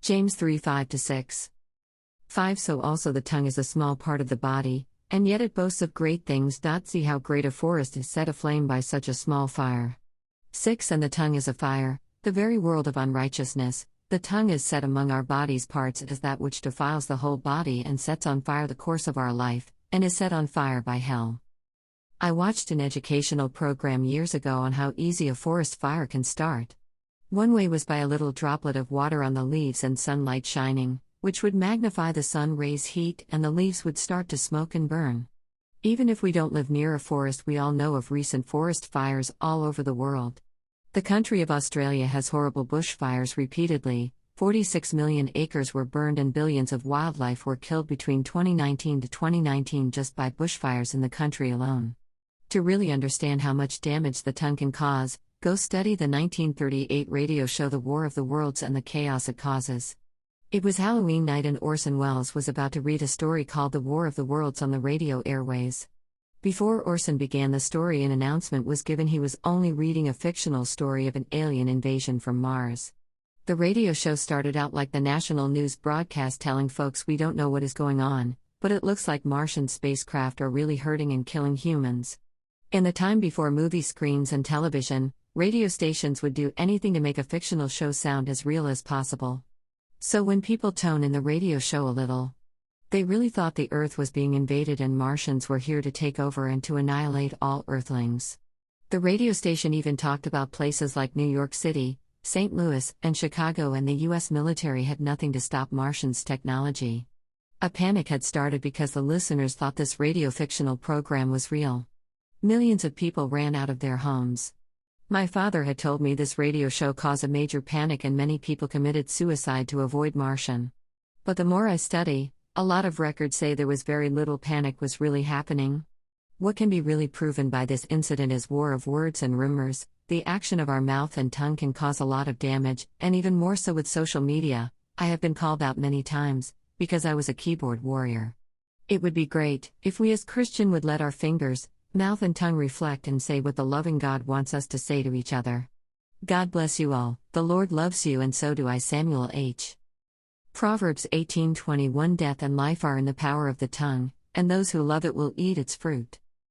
James 3 5-6. 5 So also the tongue is a small part of the body, and yet it boasts of great things. See how great a forest is set aflame by such a small fire. 6 And the tongue is a fire, the very world of unrighteousness. The tongue is set among our body's parts as that which defiles the whole body and sets on fire the course of our life, and is set on fire by hell. I watched an educational program years ago on how easy a forest fire can start. One way was by a little droplet of water on the leaves and sunlight shining, which would magnify the sun rays' heat and the leaves would start to smoke and burn. Even if we don't live near a forest, we all know of recent forest fires all over the world. The country of Australia has horrible bushfires repeatedly. 46 million acres were burned and billions of wildlife were killed between 2019 to 2019 just by bushfires in the country alone. To really understand how much damage the tongue can cause, go study the 1938 radio show The War of the Worlds and the chaos it causes. It was Halloween night and Orson Welles was about to read a story called The War of the Worlds on the radio airways. Before Orson began the story, an announcement was given he was only reading a fictional story of an alien invasion from Mars. The radio show started out like the national news broadcast telling folks we don't know what is going on, but it looks like Martian spacecraft are really hurting and killing humans. In the time before movie screens and television, radio stations would do anything to make a fictional show sound as real as possible. So when people tone in the radio show a little, they really thought the Earth was being invaded and Martians were here to take over and to annihilate all Earthlings. The radio station even talked about places like New York City, St. Louis, and Chicago, and the US military had nothing to stop Martians' technology. A panic had started because the listeners thought this radio fictional program was real. Millions of people ran out of their homes. My father had told me this radio show caused a major panic and many people committed suicide to avoid Martian. But the more I study, a lot of records say there was very little panic was really happening. What can be really proven by this incident is war of words and rumors. The action of our mouth and tongue can cause a lot of damage, and even more so with social media. I have been called out many times, because I was a keyboard warrior. It would be great if we as Christians would let our fingers, mouth and tongue reflect and say what the loving God wants us to say to each other. God bless you all. The Lord loves you, and so do I. Samuel H. Proverbs 18:21. Death and life are in the power of the tongue, and those who love it will eat its fruit.